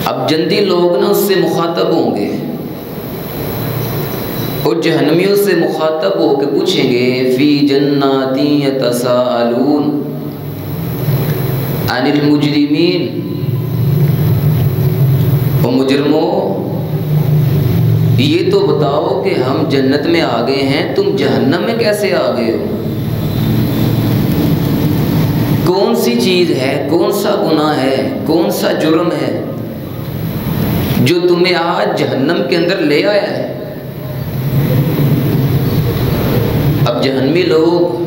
اب جنتی لوگ نا اس سے مخاطب ہوں گے اور جہنمیوں سے مخاطب ہو کے پوچھیں گے فی جنات یتساءلون عن المجرمین، او مجرموں یہ تو بتاؤ کہ ہم جنت میں آ گئے ہیں، تم جہنم میں کیسے آ گئے ہو؟ کون سی چیز ہے، کون سا گناہ ہے، کون سا جرم ہے جو تمہیں آج جہنم کے اندر لے آیا ہے؟ اب جہنمی لوگ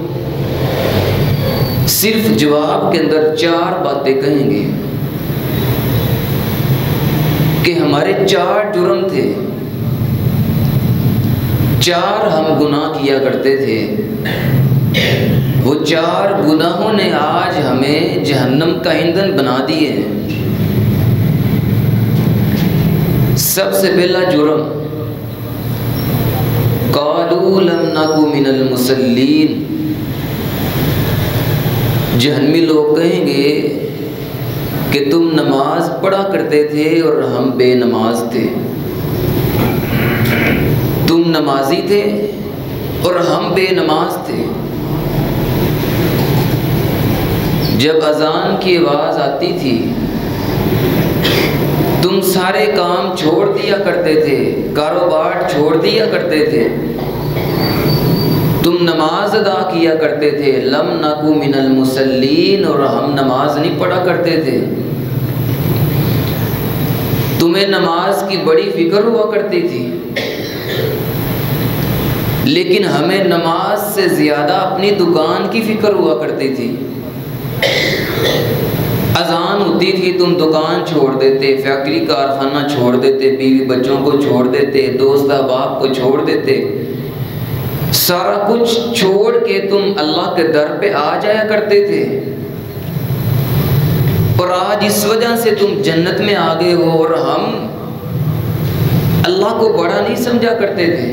صرف جواب کے اندر 4 باتیں کہیں گے کہ ہمارے 4 جرم تھے، 4 ہم گناہ کیا کرتے تھے، وہ 4 گناہوں نے آج ہمیں جہنم کا ایندھن بنا دیے ہیں۔ سب سے پہلا جرم قالوا لم نک من المصلین، جہنمی لوگ کہیں گے کہ تم نماز پڑھا کرتے تھے اور ہم بے نماز تھے، تم نمازی تھے اور ہم بے نماز تھے۔ جب اذان کی آواز آتی تھی تم سارے کام چھوڑ دیا کرتے تھے، کاروبار چھوڑ دیا کرتے تھے، تم نماز ادا کیا کرتے تھے۔ لم نک من المصلین، اور ہم نماز نہیں پڑھا کرتے تھے۔ تمہیں نماز کی بڑی فکر ہوا کرتی تھی، لیکن ہمیں نماز سے زیادہ اپنی دکان کی فکر ہوا کرتی تھی۔ اذان ہوتی تھی تم دکان چھوڑ دیتے، فیکٹری کارخانہ چھوڑ دیتے، بیوی بچوں کو چھوڑ دیتے، دوست احباب کو چھوڑ دیتے، سارا کچھ چھوڑ کے تم اللہ کے در پہ آ جایا کرتے تھے، اور آج اس وجہ سے تم جنت میں آ گئے ہو اور ہم اللہ کو بڑا نہیں سمجھا کرتے تھے۔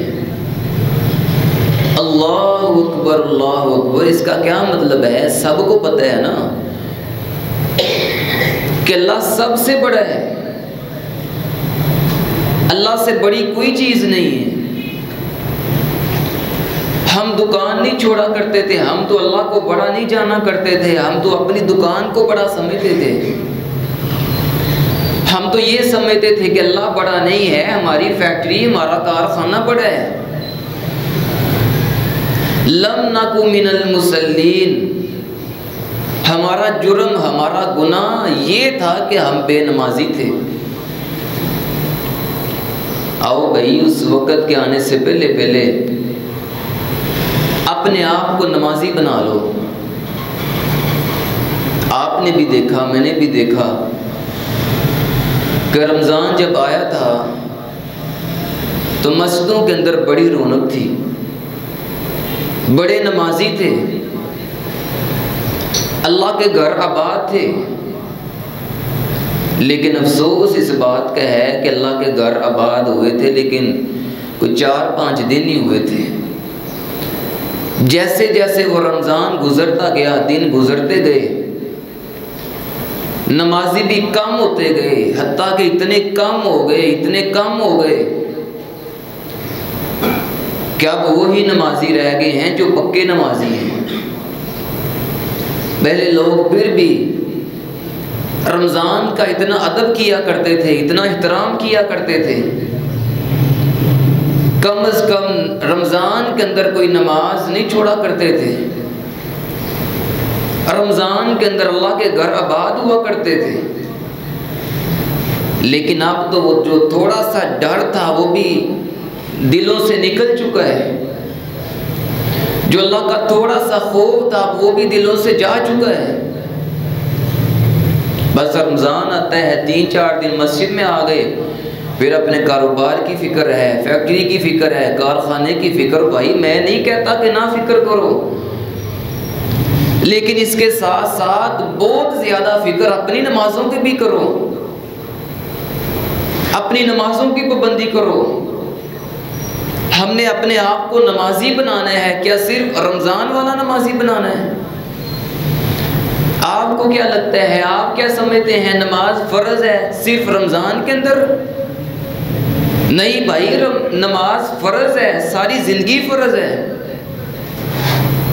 اللہ اکبر اللہ اکبر، اس کا کیا مطلب ہے؟ سب کو پتہ ہے نا کہ اللہ سب سے بڑا ہے، اللہ سے بڑی کوئی چیز نہیں ہے۔ ہم دکان نہیں چھوڑا کرتے تھے، ہم تو اللہ کو بڑا نہیں جانا کرتے تھے، ہم تو اپنی دکان کو بڑا سمجھتے تھے، ہم تو یہ سمجھتے تھے کہ اللہ بڑا نہیں ہے، ہماری فیکٹری ہمارا کارخانہ بڑا ہے۔ لم نک من المصلین، ہمارا جرم، ہمارا گناہ یہ تھا کہ ہم بے نمازی تھے۔ آؤ بھائی، اس وقت کے آنے سے پہلے پہلے اپنے آپ کو نمازی بنا لو۔ آپ نے بھی دیکھا، میں نے بھی دیکھا کہ رمضان جب آیا تھا تو مسجدوں کے اندر بڑی رونق تھی، بڑے نمازی تھے، اللہ کے گھر آباد تھے، لیکن افسوس اس بات کا ہے کہ اللہ کے گھر آباد ہوئے تھے لیکن کوئی 4-5 دن ہی ہوئے تھے۔ جیسے جیسے وہ رمضان گزرتا گیا، دن گزرتے گئے، نمازی بھی کم ہوتے گئے، حتیٰ کہ اتنے کم ہو گئے کہ اب وہی نمازی رہ گئے ہیں جو پکے نمازی ہیں۔ پہلے لوگ پھر بھی رمضان کا اتنا ادب کیا کرتے تھے، اتنا احترام کیا کرتے تھے، کم از کم رمضان کے اندر کوئی نماز نہیں چھوڑا کرتے تھے، رمضان کے اندر اللہ کے گھر آباد ہوا کرتے تھے۔ لیکن اب تو وہ جو تھوڑا سا ڈر تھا وہ بھی دلوں سے نکل چکا ہے، جو اللہ کا تھوڑا سا خوف تھا وہ بھی دلوں سے جا چکا ہے۔ بس رمضان آتا ہے، 3-4 دن مسجد میں آ گئے، پھر اپنے کاروبار کی فکر ہے، فیکٹری کی فکر ہے، کارخانے کی فکر۔ بھائی میں نہیں کہتا کہ نہ فکر کرو، لیکن اس کے ساتھ ساتھ بہت زیادہ فکر اپنی نمازوں کی بھی کرو، اپنی نمازوں کی پابندی کرو۔ ہم نے اپنے آپ کو نمازی بنانا ہے، کیا صرف رمضان والا نمازی بنانا ہے؟ آپ کو کیا لگتا ہے، آپ کیا سمجھتے ہیں نماز فرض ہے صرف رمضان کے اندر؟ نہیں بھائی، نماز فرض ہے، ساری زندگی فرض ہے۔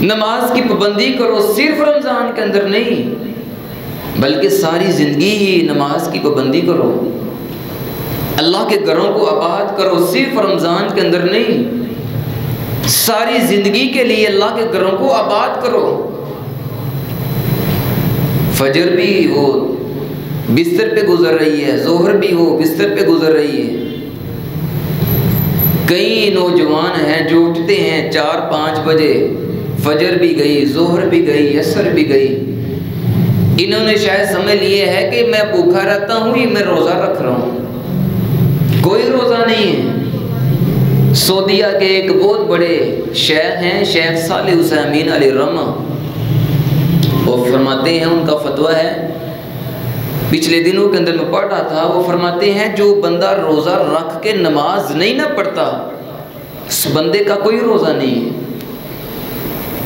نماز کی پابندی کرو صرف رمضان کے اندر نہیں، بلکہ ساری زندگی ہی نماز کی پابندی کرو۔ اللہ کے گھروں کو آباد کرو صرف رمضان کے اندر نہیں، ساری زندگی کے لیے اللہ کے گھروں کو آباد کرو۔ فجر بھی وہ بستر پہ گزر رہی ہے، ظہر بھی وہ بستر پہ گزر رہی ہے۔ کئی نوجوان ہیں جو اٹھتے ہیں 4-5 بجے، فجر بھی گئی، ظہر بھی گئی، عصر بھی گئی، انہوں نے شاید سمجھ لیے ہے کہ میں بھوکا رہتا ہوں، یہ میں روزہ رکھ رہا ہوں۔ کوئی روزہ نہیں ہے۔ سعودیہ کے ایک بہت بڑے شیخ ہیں، شیخ صالح عثیمین علیہ الرحمہ، وہ فرماتے ہیں، ان کا فتویٰ ہے، پچھلے دنوں کے اندر میں پڑھ رہا تھا، وہ فرماتے ہیں جو بندہ روزہ رکھ کے نماز نہیں نہ پڑھتا، اس بندے کا کوئی روزہ نہیں ہے۔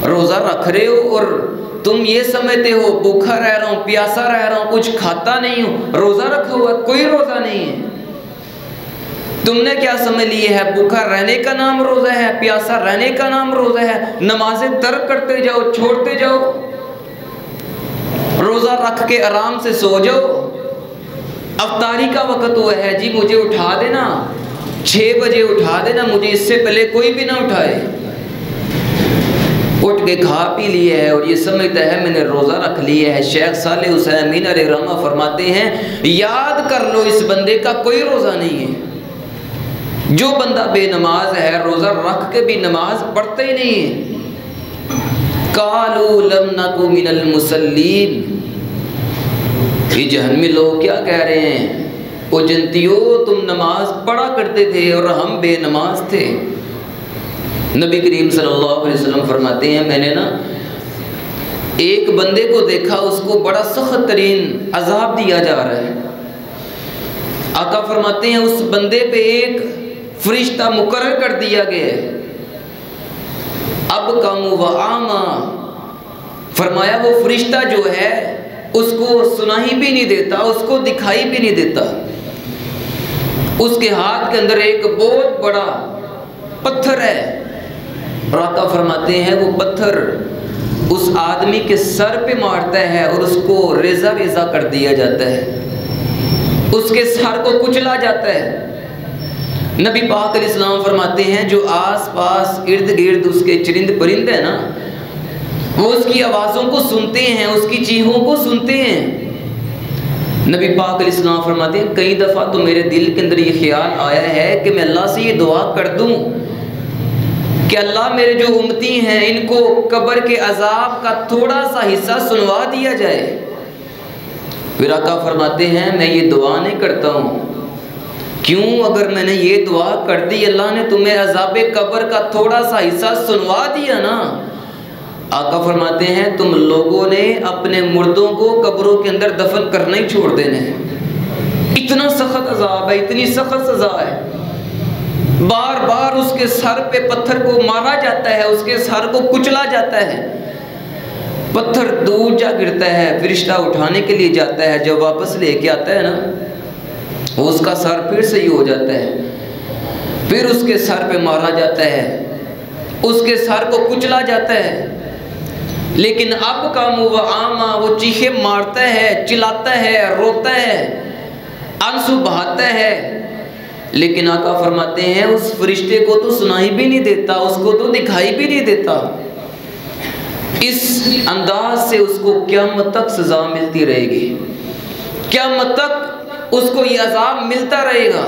روزہ رکھ رہے ہو اور تم یہ سمجھتے ہو بھوکا رہ رہا ہوں، پیاسا رہ رہا ہوں، کچھ کھاتا نہیں ہوں، روزہ رکھا ہوا، کوئی روزہ نہیں ہے۔ تم نے کیا سمجھ لیے ہے، بھوکا رہنے کا نام روزہ ہے، پیاسا رہنے کا نام روزہ ہے، نمازیں ترک کرتے جاؤ، چھوڑتے جاؤ، روزہ رکھ کے آرام سے سو جاؤ۔ افطاری کا وقت ہوا ہے جی، مجھے اٹھا دینا، 6 بجے اٹھا دینا، مجھے اس سے پہلے کوئی بھی نہ اٹھائے۔ اٹھ کے کھا پی لیا ہے اور یہ سمجھتا ہے میں نے روزہ رکھ لیا ہے۔ شیخ صالح عثیمین علیہ الرحمہ فرماتے ہیں، یاد کر لو اس بندے کا کوئی روزہ نہیں ہے۔ جو بندہ بے نماز ہے، روزہ رکھ کے بھی نماز پڑھتا ہی نہیں ہے۔ قالوا لم نک من المصلین، یہ جہنمی لوگ کیا کہہ رہے ہیں، او جنتیو تم نماز پڑھا کرتے تھے اور ہم بے نماز تھے۔ نبی کریم صلی اللہ علیہ وسلم فرماتے ہیں، میں نے نا ایک بندے کو دیکھا، اس کو بڑا سخت ترین عذاب دیا جا رہا ہے۔ آقا فرماتے ہیں اس بندے پہ ایک فرشتہ مقرر کر دیا گیا ہے، اب کم و آما، فرمایا وہ فرشتہ جو ہے اس کو سنائی بھی نہیں دیتا، اس کو دکھائی بھی نہیں دیتا۔ اس کے ہاتھ کے اندر ایک بہت بڑا پتھر ہے، اور آقا فرماتے ہیں وہ پتھر اس آدمی کے سر پہ مارتا ہے اور اس کو ریزہ ریزہ کر دیا جاتا ہے، اس کے سر کو کچلا جاتا ہے۔ نبی پاک علیہ السلام فرماتے ہیں جو آس پاس ارد گرد اس کے چرند پرند ہیں نا، وہ اس کی آوازوں کو سنتے ہیں، اس کی چیخوں کو سنتے ہیں۔ نبی پاک علیہ السلام فرماتے ہیں کئی دفعہ تو میرے دل کے اندر یہ خیال آیا ہے کہ میں اللہ سے یہ دعا کر دوں کہ اللہ میرے جو امتی ہیں ان کو قبر کے عذاب کا تھوڑا سا حصہ سنوا دیا جائے۔ پھر آقا فرماتے ہیں میں یہ دعا نہیں کرتا ہوں، کیوں؟ اگر میں نے یہ دعا کر دی، اللہ نے تمہیں عذاب قبر کا تھوڑا سا حصہ سنوا دیا نا، آقا فرماتے ہیں تم لوگوں نے اپنے مردوں کو قبروں کے اندر دفن کرنا ہی چھوڑ دینا ہے۔ اتنا سخت عذاب ہے، اتنی سخت سزا ہے، بار بار اس کے سر پہ پتھر کو مارا جاتا ہے، اس کے سر کو کچلا جاتا ہے، پتھر دور جا گرتا ہے، فرشتہ اٹھانے کے لیے جاتا ہے، جب واپس لے کے آتا ہے نا اس کا سر پھر سے ہی ہو جاتا ہے، پھر اس کے سر پہ مارا جاتا ہے، اس کے سر کو کچلا جاتا ہے، لیکن اب کا منہ و آما، وہ چیخیں مارتا ہے، چلاتا ہے، روتا ہے، آنسو بہاتا ہے، لیکن آقا فرماتے ہیں اس فرشتے کو تو سنائی بھی نہیں دیتا، اس کو تو دکھائی بھی نہیں دیتا۔ اس انداز سے اس کو قیامت تک سزا ملتی رہے گی، قیامت تک اس کو یہ عذاب ملتا رہے گا۔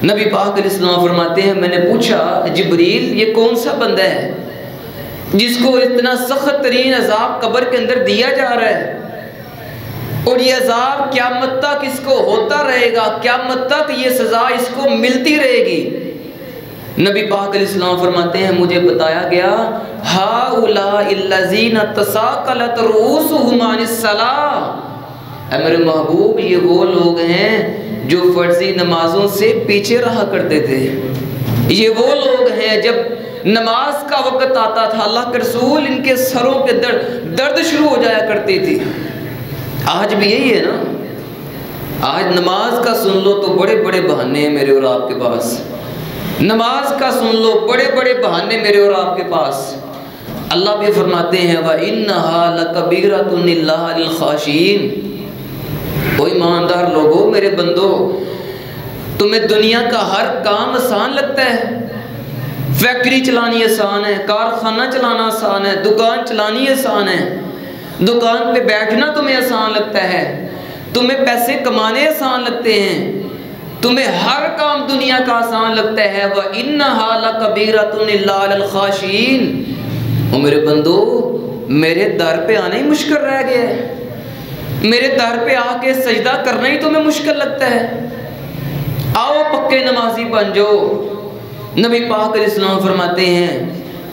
نبی پاک علیہ السلام فرماتے ہیں میں نے پوچھا جبریل یہ کون سا بندہ ہے جس کو اتنا سخت ترین عذاب قبر کے اندر دیا جا رہا ہے اور یہ عذاب قیامت تک اس کو ہوتا رہے گا، قیامت تک یہ سزا اس کو ملتی رہے گی؟ نبی پاک علیہ السلام فرماتے ہیں مجھے بتایا گیا ہؤلاء الذین تثاقلت رؤوسهم عن الصلاۃ، اے میرے محبوب یہ وہ لوگ ہیں جو فرضی نمازوں سے پیچھے رہا کرتے تھے۔ یہ وہ لوگ ہیں جب نماز کا وقت آتا تھا اللہ کے رسول ان کے سروں کے درد شروع ہو جایا کرتی تھی۔ آج بھی یہی ہے نا، آج نماز کا سن لو تو بڑے بڑے بہانے ہیں میرے اور آپ کے پاس، نماز کا سن لو بڑے بڑے بہانے میرے اور آپ کے پاس۔ اللہ بھی فرماتے ہیں وَإِنَّهَا لَكَبِيرَةٌ إِلَّا لِلْخَاشِعِينَ۔ او ایماندار لوگو، میرے بندو، تمہیں دنیا کا ہر کام آسان لگتا ہے؟ فیکٹری چلانی آسان ہے، کارخانہ چلانا آسان ہے، دکان چلانی آسان ہے، دکان پہ بیٹھنا تمہیں آسان لگتا ہے، تمہیں پیسے کمانے آسان لگتے ہیں، تمہیں ہر کام دنیا کا آسان لگتا ہے۔ وَإِنَّهَا لَكَبِيرَةٌ إِلَّا لِلْخَاشِعِينَ۔ اور میرے بندو، میرے در پہ آنا ہی مشکل رہ گیا ہے، میرے در پہ آ کے سجدہ کرنا ہی تمہیں مشکل لگتا ہے۔ آؤ پکے نمازی بن جاؤ۔ نبی پاک علیہ السلام فرماتے ہیں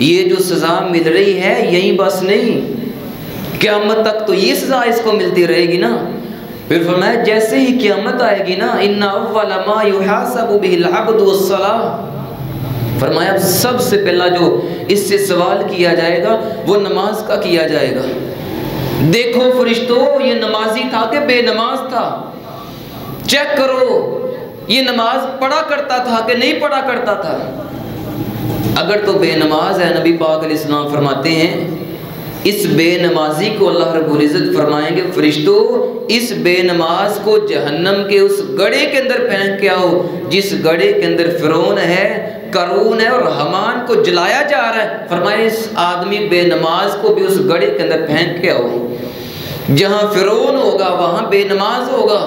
یہ جو سزا مل رہی ہے یہی بس نہیں، قیامت تک تو یہ سزا اس کو ملتی رہے گی نا۔ پھر فرمایا جیسے ہی قیامت آئے گی نا، ان اول ما یحاسب به العبد والصلاۃ، فرمایا سب سے پہلا جو اس سے سوال کیا جائے گا وہ نماز کا کیا جائے گا۔ دیکھو فرشتوں، یہ نمازی تھا کہ بے نماز تھا؟ چیک کرو یہ نماز پڑھا کرتا تھا کہ نہیں پڑھا کرتا تھا؟ اگر تو بے نماز ہے، نبی پاک علیہ السلام فرماتے ہیں اس بے نمازی کو اللہ رب العزت فرمائیں گے فرشتوں اس بے نماز کو جہنم کے اس گڑھے کے اندر پھینک کے آؤ جس گڑھے کے اندر فرعون ہے، قارون ہے اور حامان کو جلایا جا رہا ہے۔ فرمایا اس آدمی بے نماز کو بھی اس گڑھے کے اندر پھینک کے آؤ، جہاں فرعون ہوگا وہاں بے نماز ہوگا،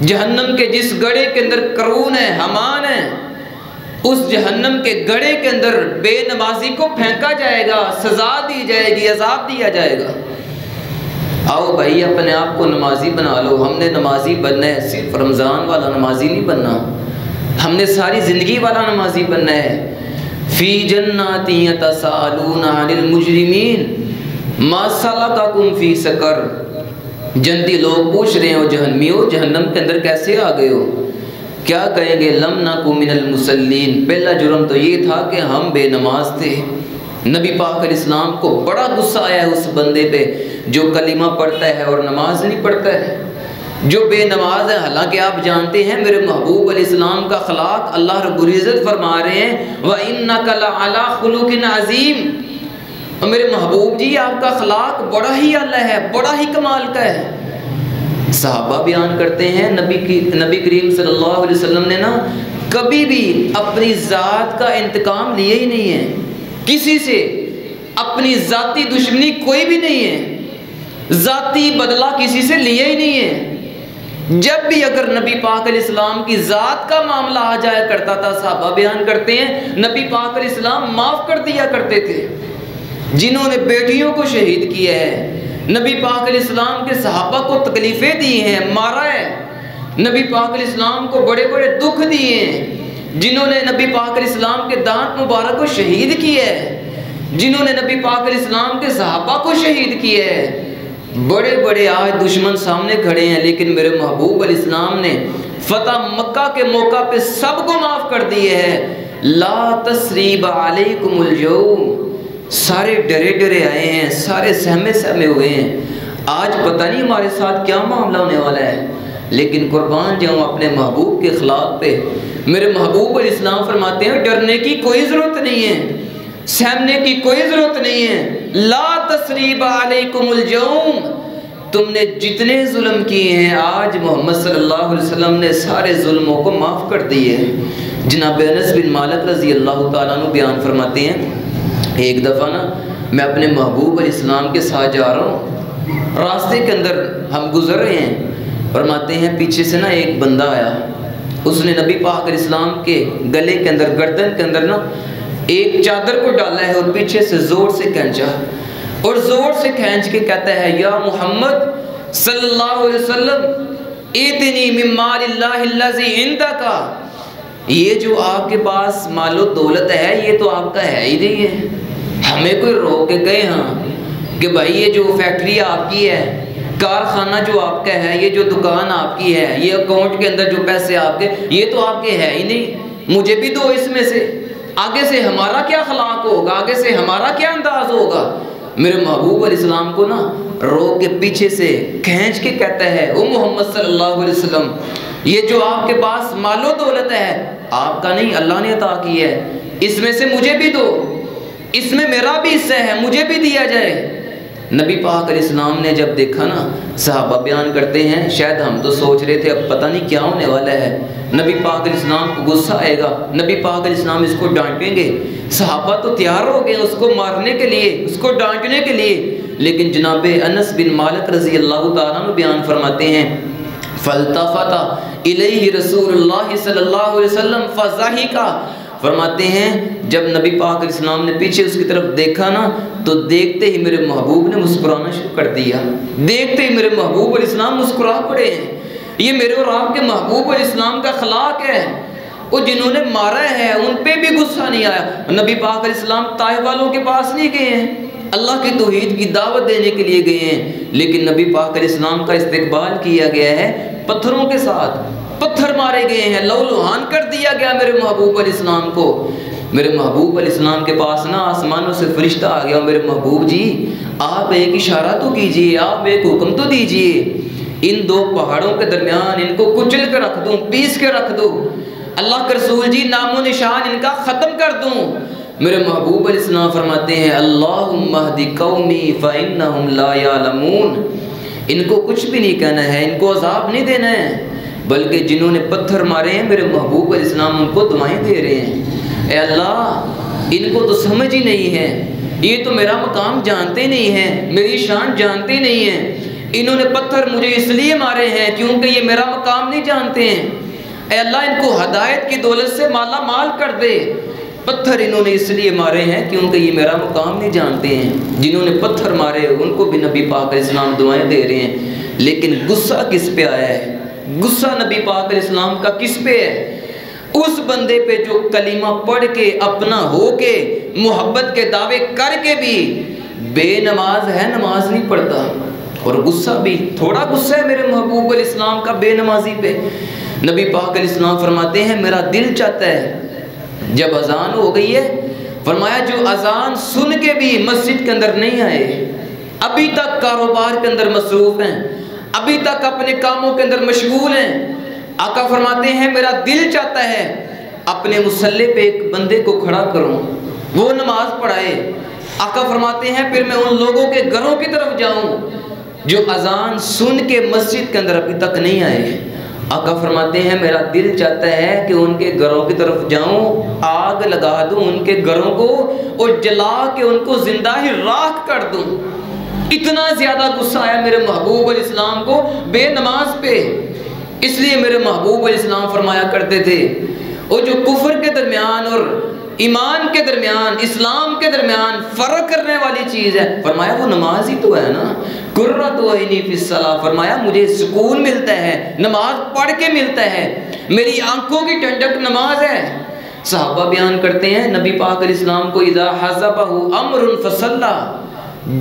جہنم کے جس گڑھے کے اندر قارون ہے، حامان ہے، اس جہنم کے گڑھے کے اندر بے نمازی کو پھینکا جائے گا، سزا دی جائے گی، عذاب دیا جائے گا۔ آؤ بھائی اپنے آپ کو نمازی بنا لو، ہم نے نمازی بننا ہے، صرف رمضان والا نمازی نہیں بننا، ہم نے ساری زندگی والا نمازی بننا ہے۔ فی جنات یتساءلون عن المجرمین ما سلککم فی سقر، جنتی لوگ پوچھ رہے ہو جہنمیوں جہنم کے اندر کیسے آ گئے ہو؟ کیا کہیں گے؟ لم نکو من المصلین، پہلا جرم تو یہ تھا کہ ہم بے نماز تھے۔ نبی پاک علیہ السلام کو بڑا غصہ آیا ہے اس بندے پہ جو کلمہ پڑھتا ہے اور نماز نہیں پڑھتا ہے، جو بے نماز ہے۔ حالانکہ آپ جانتے ہیں میرے محبوب علیہ السلام کا اخلاق اللہ رب العزت فرما رہے ہیں وَإِنَّكَ لَعَلَىٰ خُلُقٍ عَظِيمٍ، اور میرے محبوب جی آپ کا اخلاق بڑا ہی اعلیٰ ہے، بڑا ہی کمال کا ہے۔ صحابہ بیان کرتے ہیں نبی کریم صلی اللہ علیہ وسلم نے نا کبھی بھی اپنی ذات کا انتقام لیے ہی نہیں ہے، کسی سے اپنی ذاتی دشمنی کوئی بھی نہیں ہے، ذاتی بدلہ کسی سے لیے ہی نہیں ہے۔ جب بھی اگر نبی پاک علیہ السلام کی ذات کا معاملہ آ جایا کرتا تھا، صحابہ بیان کرتے ہیں نبی پاک علیہ السلام معاف کر دیا کرتے تھے۔ جنہوں نے بیٹیوں کو شہید کیا ہے، نبی پاک علیہ السلام کے صحابہ کو تکلیفیں دی ہیں، مارا ہے، نبی پاک علیہ السلام کو بڑے بڑے دکھ دیے ہیں، جنہوں نے نبی پاک علیہ السلام کے دانت مبارک کو شہید کیا ہے، جنہوں نے نبی پاک علیہ السلام کے صحابہ کو شہید کیا ہے، بڑے بڑے آج دشمن سامنے کھڑے ہیں، لیکن میرے محبوب علیہ السلام نے فتح مکہ کے موقع پہ سب کو معاف کر دیے ہے۔ لا تثریب علیکم اليوم، سارے ڈرے ڈرے آئے ہیں، سارے سہمے سہمے ہوئے ہیں۔ آج پتہ نہیں ہمارے ساتھ کیا معاملہ ہونے والا ہے، لیکن قربان جاؤں اپنے محبوب کے اخلاق پہ۔ میرے محبوب علیہ السلام فرماتے ہیں ڈرنے کی کوئی ضرورت نہیں ہے، سہمنے کی کوئی ضرورت نہیں ہے۔ لا تثریب علیکم اليوم، تم نے جتنے ظلم کیے ہیں آج محمد صلی اللہ علیہ وسلم نے سارے ظلموں کو معاف کر دیے ہیں۔ جناب انس بن مالک رضی اللہ تعالیٰ عنہ بیان فرماتے ہیں ایک دفعہ نا میں اپنے محبوب علیہ السلام کے ساتھ جا رہا ہوں، راستے کے اندر ہم گزر رہے ہیں، فرماتے ہیں پیچھے سے نا ایک بندہ آیا، اس نے نبی پاک علیہ السلام کے گلے کے اندر گردن کے اندر نا ایک چادر کو ڈالا ہے اور پیچھے سے زور سے کھینچا اور زور سے کھینچ کے کہتا ہے یا محمد صلی اللہ علیہ وسلم ایتنی من مال اللہ الذی عندک، یہ جو آپ کے پاس مال و دولت ہے یہ تو آپ کا ہے ہی نہیں ہے، ہمیں کوئی روک کے کہے ہاں کہ بھائی یہ جو فیکٹری آپ کی ہے، کارخانہ جو آپ کا ہے، یہ جو دکان آپ کی ہے، یہ اکاؤنٹ کے اندر جو پیسے آپ کے، یہ تو آپ کے ہے ہی نہیں، مجھے بھی دو اس میں سے، آگے سے ہمارا کیا اخلاق ہوگا، آگے سے ہمارا کیا انداز ہوگا۔ میرے محبوب علیہ السلام کو نا رو کے پیچھے سے کھینچ کے کہتا ہے، او محمد صلی اللہ علیہ وسلم، یہ جو آپ کے پاس مال و دولت ہے آپ کا نہیں، اللہ نے عطا کی ہے، اس میں سے مجھے بھی دو، اس میں میرا بھی حصہ ہے، مجھے بھی دیا جائے۔ نبی پاک علیہ السلام نے جب دیکھا نا، صحابہ بیان کرتے ہیں شاید ہم تو سوچ رہے تھے اب پتہ نہیں کیا ہونے والا ہے، نبی پاک علیہ السلام کو غصہ آئے گا، نبی پاک علیہ السلام اس کو ڈانٹیں گے، صحابہ تو تیار ہو گئے اس کو مارنے کے لیے، اس کو ڈانٹنے کے لیے، لیکن جناب انس بن مالک رضی اللہ تعالیٰ عنہ بیان فرماتے ہیں فَالْتَفَتَ إِلَيْهِ رسول اللہ صلی اللہ علیہ وسلم فَضَحِكَ، فرماتے ہیں جب نبی پاک علیہ السلام نے پیچھے اس کی طرف دیکھا نا تو دیکھتے ہی میرے محبوب نے مسکرانا شروع کر دیا، دیکھتے ہی میرے محبوب علیہ السلام مسکرا پڑے ہیں۔ یہ میرے اور آپ کے محبوب علیہ السلام کا اخلاق ہے، وہ جنہوں نے مارا ہے ان پہ بھی غصہ نہیں آیا۔ نبی پاک علیہ السلام طائف والوں کے پاس نہیں گئے ہیں، اللہ کی توحید کی دعوت دینے کے لیے گئے ہیں، لیکن نبی پاک علیہ السلام کا استقبال کیا گیا ہے پتھروں کے ساتھ، پتھر مارے گئے ہیں، لو لوہان کر دیا گیا میرے محبوب علیہ السلام کو۔ میرے محبوب علیہ السلام کے پاس نا آسمانوں سے فرشتہ آ گیا، میرے محبوب جی آپ ایک اشارہ تو کیجئے، آپ ایک حکم تو دیجئے، ان دو پہاڑوں کے درمیان ان کو کچل کے رکھ دوں، پیس کے رکھ دوں، اللہ کے رسول جی نام و نشان ان کا ختم کر دوں۔ میرے محبوب علیہ السلام فرماتے ہیں اللہم اہد قومی فإنہم لا یعلمون، ان کو کچھ بھی نہیں کہنا ہے، ان کو عذاب نہیں دینا ہے، بلکہ جنہوں نے پتھر مارے ہیں میرے محبوب علیہ السلام ان کو دعائیں دے رہے ہیں، اے اللہ ان کو تو سمجھ ہی نہیں ہے، یہ تو میرا مقام جانتے نہیں ہیں، میری شان جانتے نہیں ہیں، انہوں نے پتھر مجھے اس لیے مارے ہیں کیونکہ یہ میرا مقام نہیں جانتے ہیں، اے اللہ ان کو ہدایت کی دولت سے مالا مال کر دے، پتھر انہوں نے اس لیے مارے ہیں کیونکہ یہ میرا مقام نہیں جانتے ہیں۔ جنہوں نے پتھر مارے ان کو بھی نبی پاک علیہ السلام دعائیں دے رہے ہیں، لیکن غصہ کس پہ آیا ہے؟ غصہ نبی پاک علیہ السلام کا کس پہ ہے؟ اس بندے پہ جو کلمہ پڑھ کے اپنا ہو کے محبت کے دعوے کر کے بھی بے نماز ہے، نماز نہیں پڑھتا، اور غصہ بھی تھوڑا غصہ ہے میرے محبوب علیہ السلام کا بے نمازی پہ۔ نبی پاک علیہ السلام فرماتے ہیں میرا دل چاہتا ہے جب اذان ہو گئی ہے، فرمایا جو اذان سن کے بھی مسجد کے اندر نہیں آئے، ابھی تک کاروبار کے اندر مصروف ہیں، ابھی تک اپنے کاموں کے اندر مشغول ہیں، آقا فرماتے ہیں میرا دل چاہتا ہے اپنے مصلی پہ ایک بندے کو کھڑا کروں، وہ نماز پڑھائے۔ آقا فرماتے ہیں پھر میں ان لوگوں کے گھروں کی طرف جاؤں جو اذان سن کے مسجد کے اندر ابھی تک نہیں آئے۔ آقا فرماتے ہیں میرا دل چاہتا ہے کہ ان کے گھروں کی طرف جاؤں، آگ لگا دوں ان کے گھروں کو اور جلا کے ان کو زندہ ہی راکھ کر دوں۔ اتنا زیادہ غصہ آیا میرے محبوب علیہ السلام کو بے نماز پہ، اس لیے میرے محبوب علیہ السلام فرمایا کرتے تھے وہ جو کفر کے درمیان اور ایمان کے درمیان، اسلام کے درمیان فرق کرنے والی چیز ہے، فرمایا وہ نماز ہی تو ہے نا، قرۃ عینی فی الصلاۃ، فرمایا مجھے سکون ملتا ہے نماز پڑھ کے ملتا ہے، میری آنکھوں کی ٹھنڈک نماز ہے۔ صحابہ بیان کرتے ہیں نبی پاک علیہ السلام کو اذا حزبہ امر فصلی،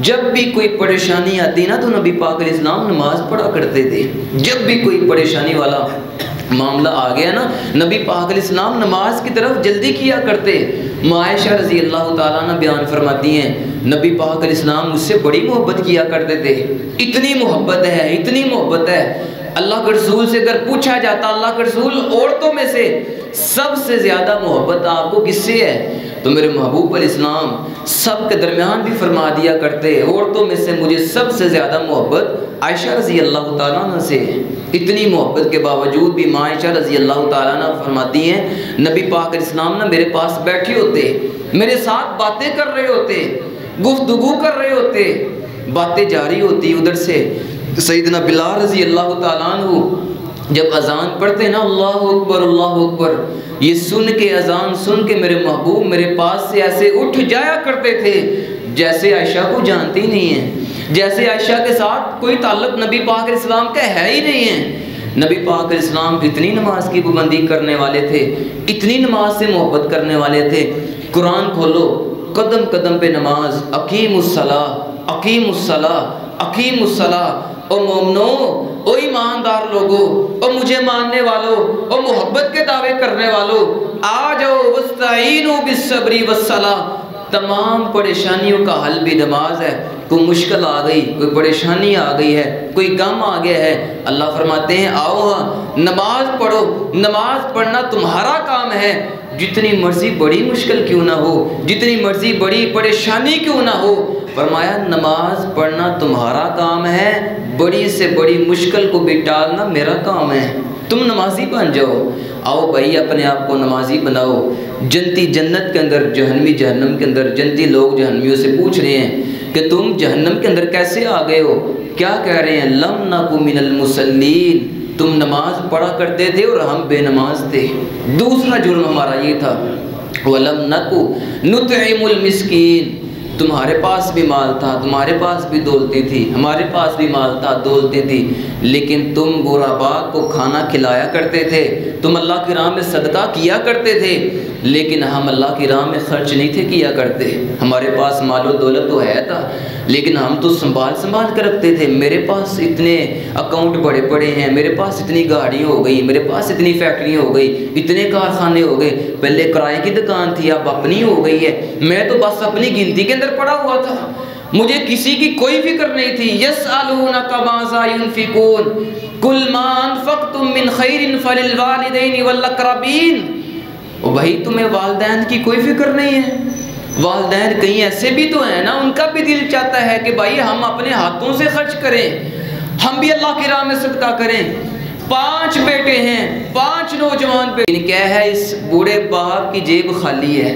جب بھی کوئی پریشانی آتی نا تو نبی پاک علیہ السلام نماز پڑھا کرتے تھے، جب بھی کوئی پریشانی والا معاملہ آ گیا نا نبی پاک علیہ السلام نماز کی طرف جلدی کیا کرتے۔ عائشہ رضی اللہ تعالیٰ عنہ بیان فرماتی ہیں نبی پاک علیہ السلام مجھ سے بڑی محبت کیا کرتے تھے، اتنی محبت ہے، اتنی محبت ہے، اللہ کے رسول سے اگر پوچھا جاتا اللہ کے رسول عورتوں میں سے سب سے زیادہ محبت آپ کو کس سے ہے، تو میرے محبوب علیہ السلام سب کے درمیان بھی فرما دیا کرتے عورتوں میں سے مجھے سب سے زیادہ محبت عائشہ رضی اللہ تعالیٰ عنہ سے ہے۔ اتنی محبت کے باوجود بھی عائشہ رضی اللہ تعالیٰ عنہ فرماتی ہیں نبی پاک علیہ السلام نے میرے پاس بیٹھے ہوتے، میرے ساتھ باتیں کر رہے ہوتے، گفتگو کر رہے ہوتے، باتیں جاری ہوتی، ادھر سے سیدنا بلال رضی اللہ تعالیٰ عنہ جب اذان پڑھتے نا اللہ اکبر اللہ اکبر، یہ سن کے اذان سن کے میرے محبوب میرے پاس سے ایسے اٹھ جایا کرتے تھے جیسے عائشہ کو جانتے ہی نہیں ہیں، جیسے عائشہ کے ساتھ کوئی تعلق نبی پاک علیہ السلام کا ہے ہی نہیں ہے۔ نبی پاک علیہ السلام اتنی نماز کی پابندی کرنے والے تھے، اتنی نماز سے محبت کرنے والے تھے، قرآن کھولو قدم قدم پہ نماز، اقیم الصلاۃ اقیم الصلاۃ اقیم الصلاۃ، او مومنو، او ایماندار لوگو، او مجھے ماننے والو، او محبت کے دعوے کرنے والو، آ جاؤ وستعینوا بالصبر والصلاۃ۔ تمام پریشانیوں کا حل بھی نماز ہے۔ کوئی مشکل آ گئی، کوئی پریشانی آ گئی ہے، کوئی غم آ گیا ہے، اللہ فرماتے ہیں آؤ ہاں نماز پڑھو۔ نماز پڑھنا تمہارا کام ہے، جتنی مرضی بڑی مشکل کیوں نہ ہو، جتنی مرضی بڑی پریشانی کیوں نہ ہو، فرمایا نماز پڑھنا تمہارا کام ہے، بڑی سے بڑی مشکل کو بھی ٹالنا میرا کام ہے، تم نمازی بن جاؤ۔ آؤ بھائی اپنے آپ کو نمازی بناؤ۔ جنتی جنت کے اندر، جہنمی جہنم کے اندر۔ جنتی لوگ جہنمیوں سے پوچھ رہے ہیں کہ تم جہنم کے اندر کیسے آ گئے ہو؟ کیا کہہ رہے ہیں؟ لم نکو من المصلین، تم نماز پڑھا کرتے تھے اور ہم بے نماز تھے۔ دوسرا جرم ہمارا یہ تھا، وَلَمْ نَكُ نُطْعِمُ الْمِسْكِينَ، تمہارے پاس بھی مال تھا، تمہارے پاس بھی دولتیں تھی، ہمارے پاس بھی مال تھا، دولتیں تھی، لیکن تم غربا کو کھانا کھلایا کرتے تھے، تم اللہ کی راہ میں صدقہ کیا کرتے تھے، لیکن ہم اللہ کی راہ میں خرچ نہیں تھے کیا کرتے۔ ہمارے پاس مال و دولت تو ہے تھا، لیکن ہم تو سنبھال کر رکھتے تھے۔ میرے پاس اتنے اکاؤنٹ بڑے بڑے ہیں، میرے پاس اتنی گاڑیاں ہو گئی، میرے پاس اتنی فیکٹریاں ہو گئی، اتنے کارخانے ہو گئے، پہلے کرائے کی دکان تھی اب اپنی ہو گئی ہے، میں تو بس اپنی گنتی کے اندر پڑا ہوا تھا، مجھے کسی کی کوئی فکر نہیں تھی۔ یسألونک ماذا ينفقون قل ما انفقتم من خیر فللوالدین والاقربین۔ اور بھائی تمہیں والدین کی کوئی فکر نہیں ہے؟ والدین کہیں ایسے بھی تو ہیں نا، ان کا بھی دل چاہتا ہے کہ بھائی ہم اپنے ہاتھوں سے خرچ کریں، ہم بھی اللہ کی راہ میں صدقہ کریں۔ 5 بیٹے ہیں، 5 نوجوان بیٹے، کیا ہے اس بوڑھے باپ کی جیب خالی ہے،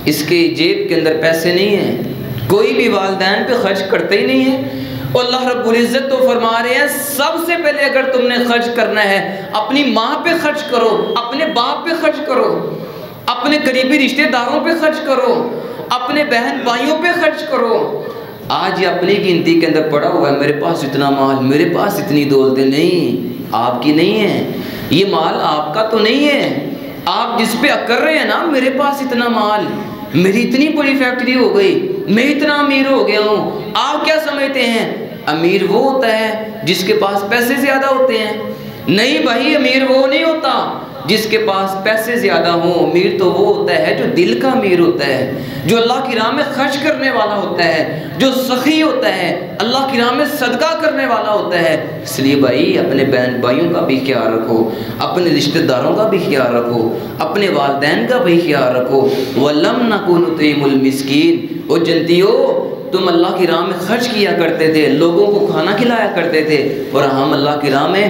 اس کے جیب کے اندر پیسے نہیں ہیں، کوئی بھی والدین پہ خرچ کرتے ہی نہیں ہے۔ اور اللہ رب العزت تو فرما رہے ہیں سب سے پہلے اگر تم نے خرچ کرنا ہے اپنی ماں پہ خرچ کرو، اپنے باپ پہ خرچ کرو، اپنے قریبی رشتہ داروں پہ خرچ کرو، اپنے بہن بھائیوں پہ خرچ کرو۔ آج یہ اپنی گنتی کے اندر پڑا ہوا ہے، میرے پاس اتنا مال، میرے پاس اتنی دولتیں، نہیں آپ کی نہیں ہے، یہ مال آپ کا تو نہیں ہے، آپ جس پہ کر رہے ہیں نا میرے پاس اتنا مال، میری اتنی بڑی فیکٹری ہو گئی، میں اتنا امیر ہو گیا ہوں۔ آپ کیا سمجھتے ہیں امیر وہ ہوتا ہے جس کے پاس پیسے زیادہ ہوتے ہیں؟ نہیں بھائی، امیر وہ نہیں ہوتا جس کے پاس پیسے زیادہ ہوں، امیر تو وہ ہوتا ہے جو دل کا امیر ہوتا ہے، جو اللہ کی راہ میں خرچ کرنے والا ہوتا ہے، جو سخی ہوتا ہے، اللہ کی راہ میں صدقہ کرنے والا ہوتا ہے۔ اس لیے بھائی اپنے بہن بھائیوں کا بھی خیال رکھو، اپنے رشتہ داروں کا بھی خیال رکھو، اپنے والدین کا بھی خیال رکھو۔ وَلَمْ نَكُ نُطْعِمُ الْمِسْكِينَ، او جنتیو تم اللہ کی راہ میں خرچ کیا کرتے تھے، لوگوں کو کھانا کھلایا کرتے تھے، اور ہم اللہ کی راہ میں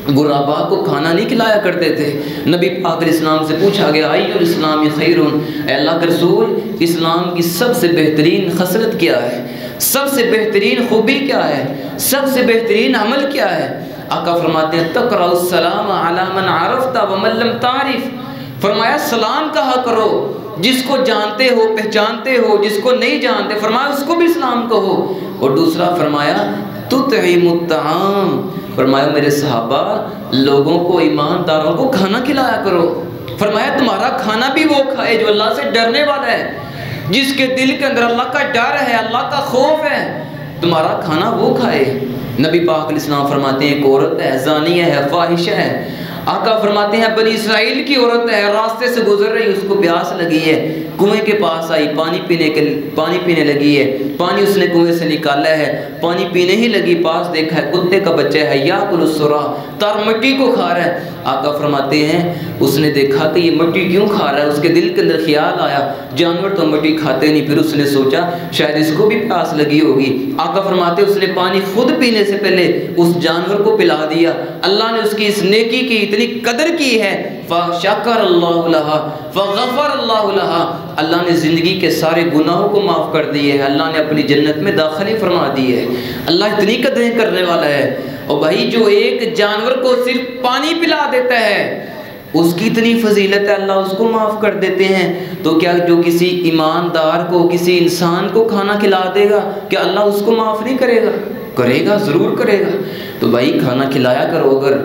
غربا کو کھانا نہیں کھلایا کرتے تھے۔ نبی پاک علیہ السلام سے پوچھا گیا ای الاسلام خیر، اے اللہ کے رسول اسلام کی سب سے بہترین خصلت کیا ہے، سب سے بہترین خوبی کیا ہے، سب سے بہترین عمل کیا ہے؟ آقا فرماتے ہیں تقرأ السلام علی من عرفت ومن لم تعرف، فرمایا سلام کہا کرو جس کو جانتے ہو پہچانتے ہو، جس کو نہیں جانتے فرمایا اس کو بھی سلام کہو۔ اور دوسرا فرمایا تطعم الطعام، فرمایا میرے صحابہ لوگوں کو، ایمانداروں کو کھانا کھلایا کرو۔ فرمایا تمہارا کھانا بھی وہ کھائے جو اللہ سے ڈرنے والا ہے، جس کے دل کے اندر اللہ کا ڈر ہے، اللہ کا خوف ہے، تمہارا کھانا وہ کھائے۔ نبی پاک علیہ السلام فرماتے ہیں ایک عورت ہے، زانیہ ہے، فاحشہ ہے، آقا فرماتے ہیں بنی اسرائیل کی عورت ہے، راستے سے گزر رہی، اس کو پیاس لگی ہے، کنویں کے پاس آئی، پانی پینے لگی ہے، پانی اس نے کنویں سے نکالا ہے، پانی پینے ہی لگی، پاس دیکھا ہے کتے کا بچہ ہے، یاکل السرا، تار مٹی کو کھا رہا ہے۔ آقا فرماتے ہیں اس نے دیکھا کہ یہ مٹی کیوں کھا رہا ہے، اس کے دل کے اندر خیال آیا جانور تو مٹی کھاتے نہیں، پھر اس نے سوچا شاید اس کو بھی پیاس لگی ہوگی۔ آقا فرماتے اس نے پانی خود پینے سے پہلے اس جانور کو پلا دیا، اللہ نے اس کی اس نیکی کی اتنی قدر کی ہے، فشکر اللہ لہا فغفر اللہ لہا، اللہ نے زندگی کے سارے گناہوں کو معاف کر دیے، اللہ نے اپنی جنت میں داخلی فرما دی ہے۔ اللہ اتنی قدریں کرنے والا ہے۔ اور بھائی جو ایک جانور کو صرف پانی پلا دیتا ہے اس کی اتنی فضیلت ہے، اللہ اس کو معاف کر دیتے ہیں، تو کیا جو کسی ایماندار کو، کسی انسان کو کھانا کھلا دے گا کہ اللہ اس کو معاف نہیں کرے گا؟ کرے گا، ضرور کرے گا۔ تو بھائی کھانا کھلایا کرو، اگر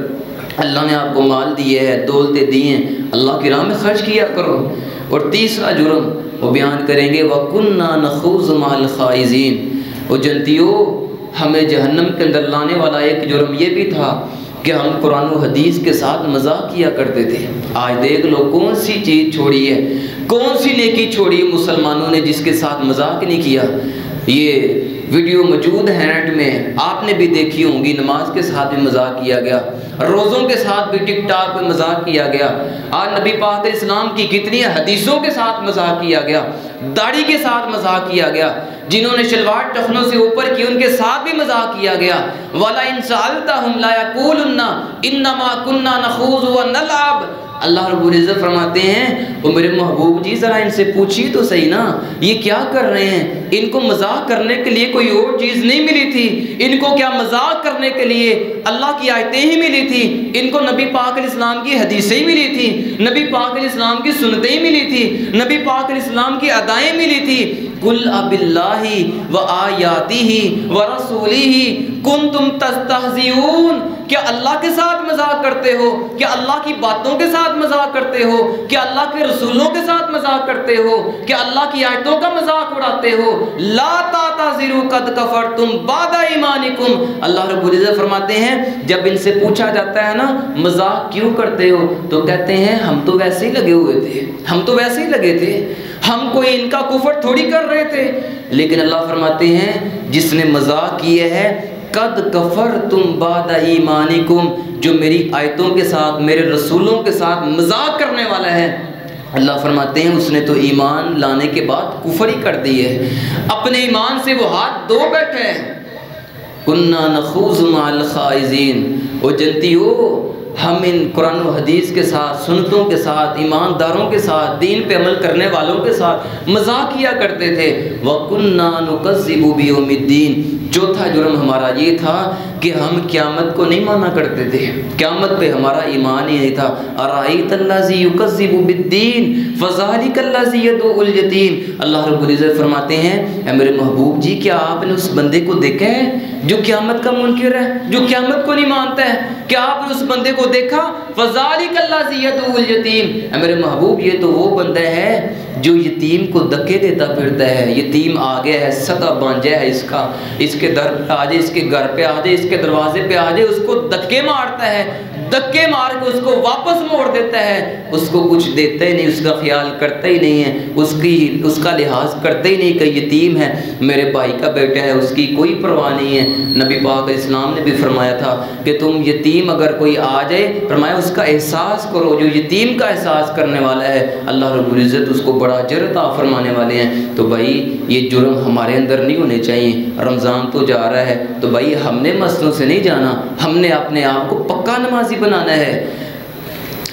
اللہ نے آپ کو مال دیے ہے، دولتیں دی ہیں، اللہ کی راہ میں خرچ کیا کرو۔ اور تیسرا جرم وہ بیان کریں گے وَكُنَّا نَخُوضُ مَعَ الْخَائِضِينَ، وہ جنتیوں ہمیں جہنم کے اندر لانے والا ایک جرم یہ بھی تھا کہ ہم قرآن و حدیث کے ساتھ مذاق کیا کرتے تھے۔ آج دیکھ لو کون سی چیز چھوڑی ہے، کون سی نیکی چھوڑی ہے مسلمانوں نے جس کے ساتھ مذاق نہیں کیا۔ یہ ویڈیو موجود ہے نیٹ میں، آپ نے بھی دیکھی ہوں گی۔ نماز کے ساتھ بھی مذاق کیا گیا، روزوں کے ساتھ بھی ٹک ٹاک پہ مذاق کیا گیا۔ آج نبی پاک اسلام کی کتنی حدیثوں کے ساتھ مذاق کیا گیا، داڑھی کے ساتھ مذاق کیا گیا، جنہوں نے شلوار ٹخنوں سے اوپر کی ان کے ساتھ بھی مذاق کیا گیا۔ وَلَئِن سَأَلْتَهُمْ لَيَقُولُنَّ إِنَّمَا كُنَّا نَخُوضُ وَنَلْعَبُ۔ اللہ رب العزت فرماتے ہیں وہ میرے محبوب جی ذرا ان سے پوچھیے تو صحیح نا، یہ کیا کر رہے ہیں؟ ان کو مذاق کرنے کے لیے کوئی اور چیز نہیں ملی تھی، ان کو کیا مذاق کرنے کے لیے اللہ کی آیتیں ہی ملی تھی، ان کو نبی پاک علیہ السلام کی حدیثیں ہی ملی تھی، نبی پاک علیہ السلام کی سنتیں ہی ملی تھی، نبی پاک علیہ السلام کی ادائیں ملی تھی۔ قُلْ أَبِاللَّهِ وَآيَاتِهِ وَرَسُولِهِ كُنْتُمْ تَسْتَهْزِئُونَ۔ کیا اللہ کے ساتھ مذاق کرتے ہو؟ کیا اللہ کی باتوں کے ساتھ مذاق کرتے ہو؟ کیا اللہ کے رسولوں کے ساتھ مذاق کرتے ہو؟ کیا اللہ کی آیتوں کا مذاق اڑاتے ہو؟ لا تعتذروا قد کفرتم بعد ایمانکم۔ اللہ رب العزت فرماتے ہیں جب ان سے پوچھا جاتا ہے نا مذاق کیوں کرتے ہو، تو کہتے ہیں ہم تو ویسے ہی لگے ہوئے تھے، ہم تو ویسے ہی لگے تھے، ہم کوئی ان کا کفر تھوڑی کر رہے تھے۔ لیکن اللہ فرماتے ہیں جس نے مذاق کیا ہے قد کفرتم بعد ایمانکم، جو میری آیتوں کے ساتھ میرے رسولوں کے ساتھ مذاق کرنے والا ہے، اللہ فرماتے ہیں اس نے تو ایمان لانے کے بعد کفر ہی کر دی ہے، اپنے ایمان سے وہ ہاتھ دھو بیٹھے ہیں۔ کنا نخوض مع الخائضین۔ وہ جنتی ہو ہم ان قرآن و حدیث کے ساتھ، سنتوں کے ساتھ، ایمانداروں کے ساتھ، دین پہ عمل کرنے والوں کے ساتھ مذاق کیا کرتے تھے۔ وَكُنَّا نُكَذِّبُ بِيَوْمِ الدِّينِ۔ چوتھا جرم ہمارا یہ تھا کہ ہم قیامت کو نہیں مانا کرتے تھے، قیامت پہ ہمارا ایمان ہی نہیں تھا۔ أَرَأَيْتَ الَّذِي يُكَذِّبُ بِالدِّينِ فَذَلِكَ الَّذِي يَدْعُو الْيَتِيمَ۔ اللہ رب العزت فرماتے ہیں اے میرے محبوب جی کیا آپ نے اس بندے کو دیکھا ہے جو قیامت کا منکر ہے، جو قیامت کو نہیں مانتا ہے؟ کیا آپ نے اس بندے کو دیکھا؟ فَذَلِكَ الَّذِي يَدْعُو الْيَتِيمَ۔ اے میرے محبوب یہ تو وہ بندہ ہے جو یتیم کو دھکے دیتا پھرتا ہے۔ یتیم آ گیا ہے، سگا بانجا ہے اس کا، اس کے در پہ آ جائے، اس کے گھر پہ آ جائے، اس کے دروازے پہ آ جائے، اس کو دھکے مارتا ہے، دھکے مار کے اس کو واپس موڑ دیتا ہے، اس کو کچھ دیتا ہی نہیں، اس کا خیال کرتا ہی نہیں ہے، اس کا لحاظ کرتا ہی نہیں کہ یتیم ہے، میرے بھائی کا بیٹا ہے، اس کی کوئی پرواہ نہیں ہے۔ نبی پاک علیہ السلام نے بھی فرمایا تھا کہ تم یتیم اگر کوئی آ جائے، فرمایا اس کا احساس کرو، جو یتیم کا احساس کرنے والا ہے اللہ رب العزت اس کو بڑا اجر عطا فرمانے والے ہیں۔ تو بھائی یہ جرم ہمارے اندر نہیں ہونے چاہیے۔ رمضان تو جا رہا ہے تو بھائی ہم نے مسجدوں سے نہیں جانا، ہم نے اپنے آپ کو پکا نمازی بنانا ہے۔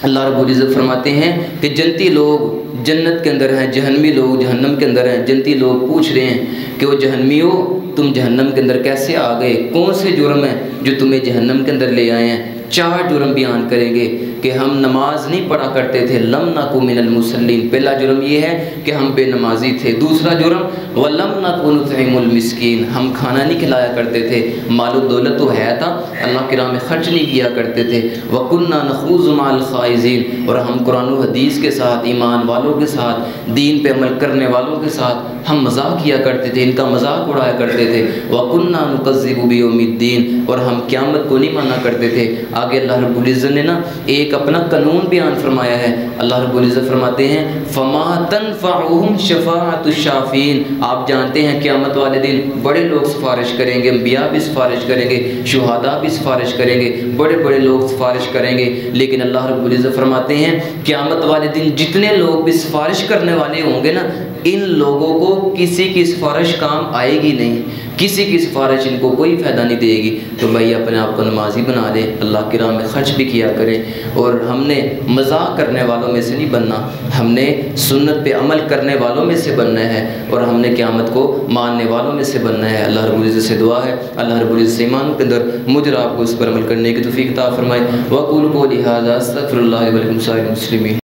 اللہ رب العزت فرماتے ہیں کہ جنتی لوگ جنت کے اندر ہیں، جہنمی لوگ جہنم کے اندر ہیں۔ جنتی لوگ پوچھ رہے ہیں کہ وہ جہنمیوں تم جہنم کے اندر کیسے آ گئے؟ کون سے جرم ہیں جو تمہیں جہنم کے اندر لے آئے ہیں؟ 4 جرم بیان کریں گے کہ ہم نماز نہیں پڑھا کرتے تھے، لم نکو من المصلین۔ پہلا جرم یہ ہے کہ ہم بے نمازی تھے۔ دوسرا جرم ولم نکو نطعم المسکین، ہم کھانا نہیں کھلایا کرتے تھے، مال و دولت تو ہے تھا، اللہ کی راہ میں خرچ نہیں کیا کرتے تھے۔ وکنا نخوض مع الخائضین، اور ہم قرآن و حدیث کے ساتھ، ایمان والوں کے ساتھ، دین پہ عمل کرنے والوں کے ساتھ ہم مذاق کیا کرتے تھے، ان کا مذاق اڑایا کرتے تھے۔ وکنا نکذب بیوم الدین، اور ہم قیامت کو نہیں مانا کرتے تھے۔ آگے اللہ رب العزت نے نا ایک اپنا قانون بیان فرمایا ہے۔ اللہ رب العزت فرماتے ہیں فما تنفعهم شفاعت الشافین۔ آپ جانتے ہیں قیامت والے دن بڑے لوگ سفارش کریں گے، انبیاء بھی سفارش کریں گے، شہداء بھی سفارش کریں گے، بڑے بڑے لوگ سفارش کریں گے، لیکن اللہ رب العزت فرماتے ہیں قیامت والے دن جتنے لوگ بھی سفارش کرنے والے ہوں گے نا، ان لوگوں کو کسی کی سفارش کام آئے گی نہیں، کسی کی سفارش ان کو کوئی فائدہ نہیں دے گی۔ تو بھائی اپنے آپ کو نمازی بنا لیں، اللہ کی راہ میں خرچ بھی کیا کریں، اور ہم نے مذاق کرنے والوں میں سے نہیں بننا، ہم نے سنت پہ عمل کرنے والوں میں سے بننا ہے، اور ہم نے قیامت کو ماننے والوں میں سے بننا ہے۔ اللہ رب العزت سے دعا ہے اللہ رب العزت سے ایمان کے اندر مجھے آپ کو اس پر عمل کرنے کی توفیق عطا فرمائے۔ وَقُولُوا قَوْلِي هَٰذَا أَسْتَغْفِرُ اللَّهَ لِي وَلَكُمْ سَائِرِ الْمُسْلِمِينَ۔